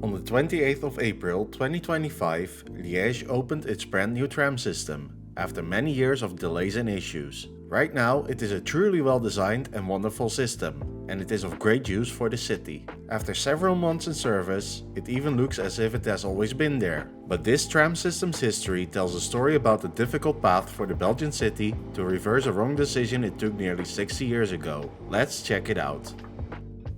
On the 28th of April 2025, Liège opened its brand new tram system, after many years of delays and issues. Right now, it is a truly well designed and wonderful system, and it is of great use for the city. After several months in service, it even looks as if it has always been there. But this tram system's history tells a story about the difficult path for the Belgian city to reverse a wrong decision it took nearly 60 years ago. Let's check it out.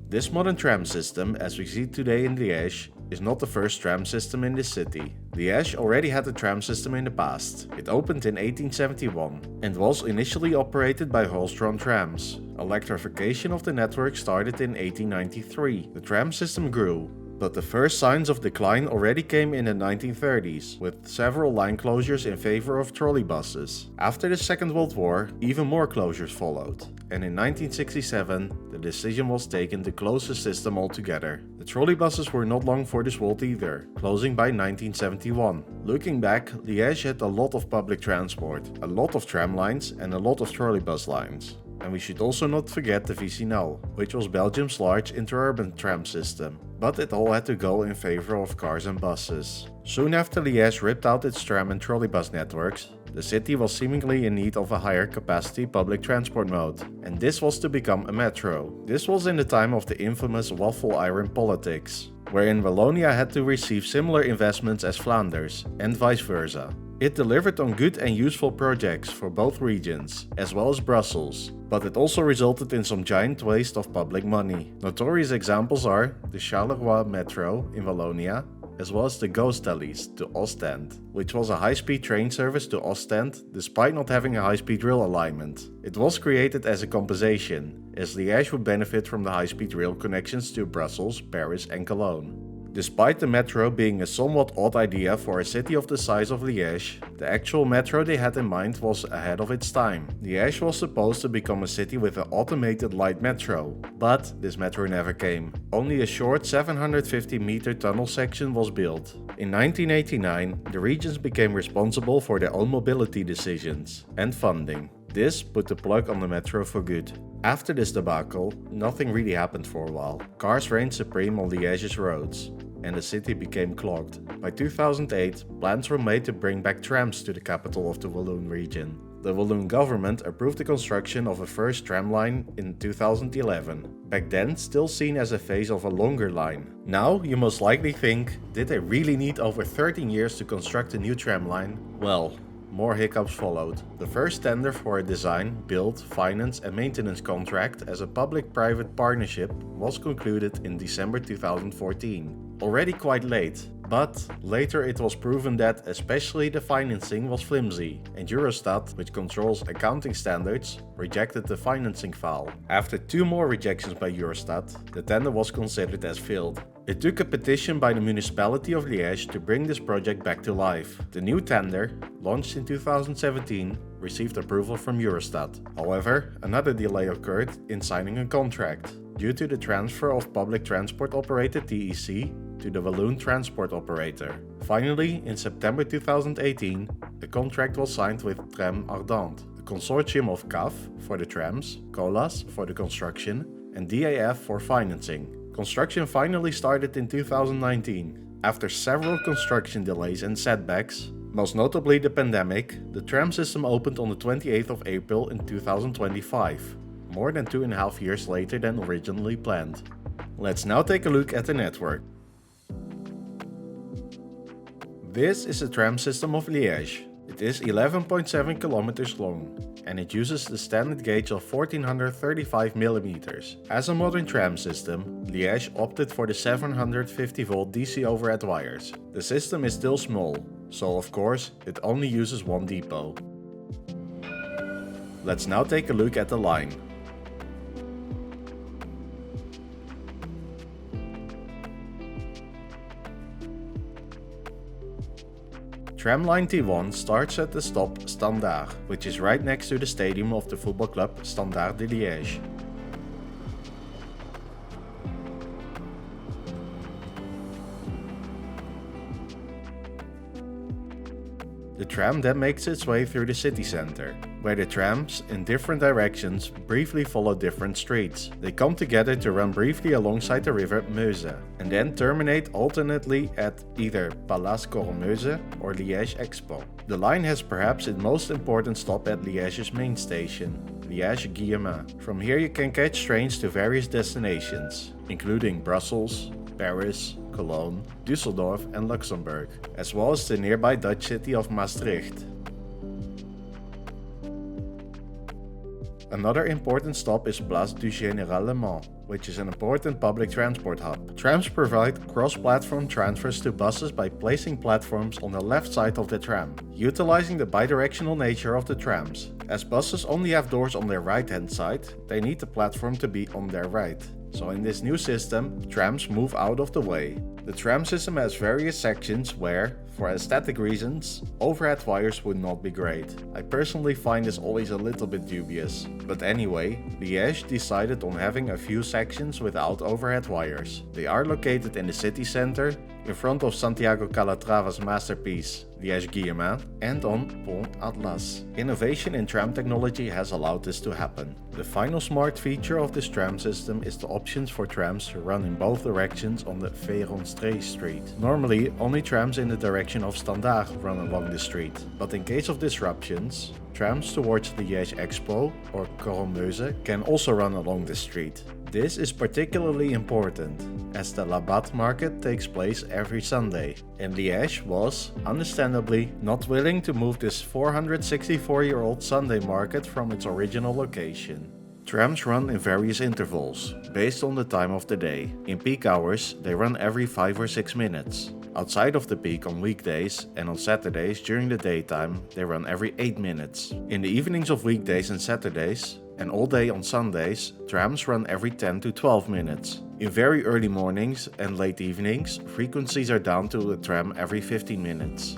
This modern tram system, as we see today in Liège, is not the first tram system in this city. Liège already had a tram system in the past. It opened in 1871 and was initially operated by horse-drawn trams. Electrification of the network started in 1893. The tram system grew, but the first signs of decline already came in the 1930s, with several line closures in favor of trolleybuses. After the Second World War, even more closures followed, and in 1967, the decision was taken to close the system altogether. The trolleybuses were not long for this world either, closing by 1971. Looking back, Liège had a lot of public transport, a lot of tram lines and a lot of trolleybus lines. And we should also not forget the VCNL, which was Belgium's large interurban tram system. But it all had to go in favor of cars and buses. Soon after Liège ripped out its tram and trolleybus networks, the city was seemingly in need of a higher capacity public transport mode, and this was to become a metro. This was in the time of the infamous waffle iron politics, wherein Wallonia had to receive similar investments as Flanders, and vice versa. It delivered on good and useful projects for both regions, as well as Brussels, but it also resulted in some giant waste of public money. Notorious examples are the Charleroi Metro in Wallonia, as well as the Ghost-Thalys to Ostend, which was a high-speed train service to Ostend despite not having a high-speed rail alignment. It was created as a compensation, as Liège would benefit from the high-speed rail connections to Brussels, Paris and Cologne. Despite the metro being a somewhat odd idea for a city of the size of Liège, the actual metro they had in mind was ahead of its time. Liège was supposed to become a city with an automated light metro, but this metro never came. Only a short 750-meter tunnel section was built. In 1989, the regions became responsible for their own mobility decisions and funding. This put the plug on the metro for good. After this debacle, nothing really happened for a while. Cars reigned supreme on Liège's roads, and the city became clogged. By 2008, plans were made to bring back trams to the capital of the Walloon region. The Walloon government approved the construction of a first tram line in 2011, back then still seen as a phase of a longer line. Now you most likely think, did they really need over 13 years to construct a new tram line? Well, more hiccups followed. The first tender for a design, build, finance and maintenance contract as a public-private partnership was concluded in December 2014. Already quite late, but later it was proven that especially the financing was flimsy, and Eurostat, which controls accounting standards, rejected the financing file. After 2 more rejections by Eurostat, the tender was considered as failed. It took a petition by the municipality of Liège to bring this project back to life. The new tender, launched in 2017, received approval from Eurostat. However, another delay occurred in signing a contract, due to the transfer of public transport operator TEC to the Walloon transport operator. Finally, in September 2018, the contract was signed with Tram Ardente, a consortium of CAF for the trams, COLAS for the construction, and DAF for financing. Construction finally started in 2019. After several construction delays and setbacks, most notably the pandemic, the tram system opened on the 28th of April in 2025, more than 2.5 years later than originally planned. Let's now take a look at the network. This is the tram system of Liège. It is 11.7 kilometers long, and it uses the standard gauge of 1435 mm. As a modern tram system, Liège opted for the 750-volt DC overhead wires. The system is still small, so of course it only uses one depot. Let's now take a look at the line. Tramline T1 starts at the stop Standard, which is right next to the stadium of the football club Standard de Liège. The tram then makes its way through the city center, where the trams in different directions briefly follow different streets. They come together to run briefly alongside the river Meuse and then terminate alternately at either Palace Coromeuze or Liège Expo. The line has perhaps its most important stop at Liège's main station, Liège-Guillemins. From here you can catch trains to various destinations, including Brussels, Paris, Cologne, Düsseldorf and Luxembourg, as well as the nearby Dutch city of Maastricht. Another important stop is Place du Général Le Mans, which is an important public transport hub. Trams provide cross-platform transfers to buses by placing platforms on the left side of the tram, utilizing the bidirectional nature of the trams. As buses only have doors on their right-hand side, they need the platform to be on their right. So in this new system, trams move out of the way. The tram system has various sections where, for aesthetic reasons, overhead wires would not be great. I personally find this always a little bit dubious. But anyway, Liège decided on having a few sections without overhead wires. They are located in the city center, in front of Santiago Calatrava's masterpiece, Liège-Guillemins, and on Pont Atlas. Innovation in tram technology has allowed this to happen. The final smart feature of this tram system is the options for trams to run in both directions on the Véronstrée street. Normally, only trams in the direction of Standaard run along the street, but in case of disruptions, trams towards the Liège Expo or Coromeuze can also run along the street. This is particularly important, as the Labat market takes place every Sunday, and Liège was, understandably, not willing to move this 464-year-old Sunday market from its original location. Trams run in various intervals, based on the time of the day. In peak hours, they run every 5 or 6 minutes. Outside of the peak on weekdays and on Saturdays during the daytime, they run every 8 minutes. In the evenings of weekdays and Saturdays, and all day on Sundays, trams run every 10 to 12 minutes. In very early mornings and late evenings, frequencies are down to the tram every 15 minutes.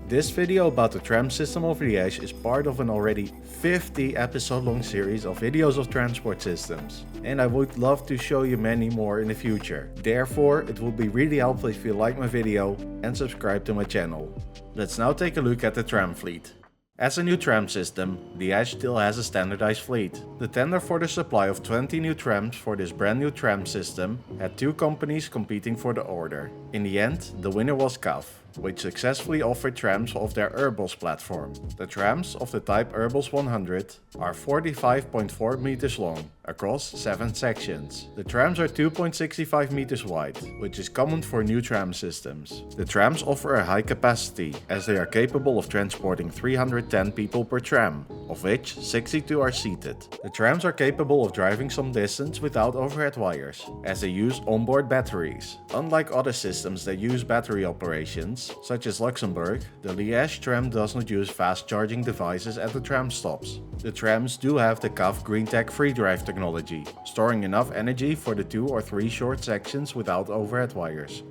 This video about the tram system of Liège is part of an already 50 episode long series of videos of transport systems, and I would love to show you many more in the future. Therefore, it would be really helpful if you like my video and subscribe to my channel. Let's now take a look at the tram fleet. As a new tram system, Liège still has a standardized fleet. The tender for the supply of 20 new trams for this brand new tram system had 2 companies competing for the order. In the end, the winner was CAF, which successfully offered trams of their Urbos platform. The trams of the type Urbos 100 are 45.4 meters long, across 7 sections. The trams are 2.65 meters wide, which is common for new tram systems. The trams offer a high capacity, as they are capable of transporting 310 people per tram, of which 62 are seated. The trams are capable of driving some distance without overhead wires, as they use onboard batteries. Unlike other systems that use battery operations, such as Luxembourg, the Liège tram does not use fast charging devices at the tram stops. The trams do have the CAF GreenTech free drive technology, storing enough energy for the 2 or 3 short sections without overhead wires.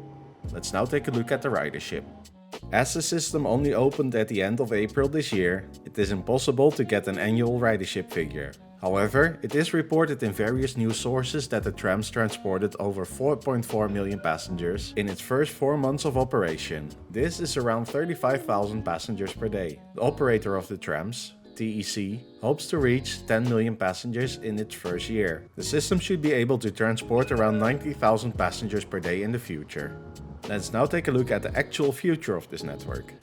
Let's now take a look at the ridership. As the system only opened at the end of April this year, it is impossible to get an annual ridership figure. However, it is reported in various news sources that the trams transported over 4.4 million passengers in its first 4 months of operation. This is around 35,000 passengers per day. The operator of the trams, TEC, hopes to reach 10 million passengers in its first year. The system should be able to transport around 90,000 passengers per day in the future. Let's now take a look at the actual future of this network.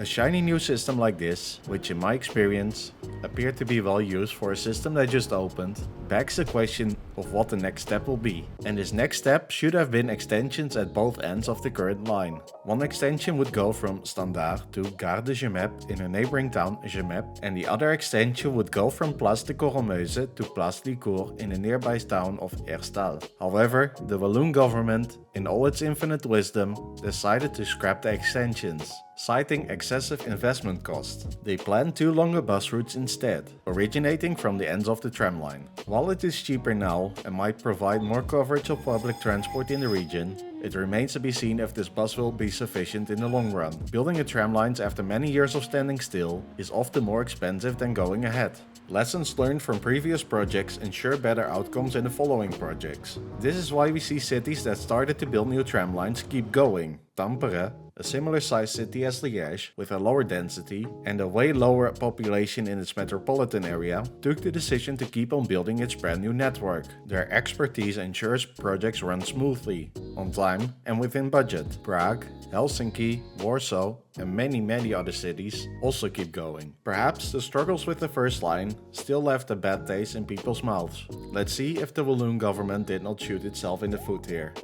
A shiny new system like this, which in my experience appeared to be well used for a system that just opened, begs the question of what the next step will be. And this next step should have been extensions at both ends of the current line. One extension would go from Standaard to Gare de Gemep in a neighboring town, Gemep, and the other extension would go from Place de Coromeuze to Place Licourt in a nearby town of Herstal. However, the Walloon government, in all its infinite wisdom, decided to scrap the extensions, citing excessive investment costs. They planned 2 longer bus routes instead, originating from the ends of the tram line. While it is cheaper now and might provide more coverage of public transport in the region, it remains to be seen if this bus will be sufficient in the long run. Building a tram lines after many years of standing still is often more expensive than going ahead. Lessons learned from previous projects ensure better outcomes in the following projects. This is why we see cities that started to build new tram lines keep going. Tampere, a similar sized city as Liège with a lower density and a way lower population in its metropolitan area, took the decision to keep on building its brand new network. Their expertise ensures projects run smoothly, on time and within budget. Prague, Helsinki, Warsaw and many other cities also keep going. Perhaps the struggles with the first line still left a bad taste in people's mouths. Let's see if the Walloon government did not shoot itself in the foot here.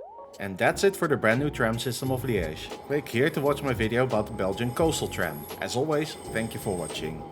And that's it for the brand new tram system of Liège. Click here to watch my video about the Belgian coastal tram. As always, thank you for watching.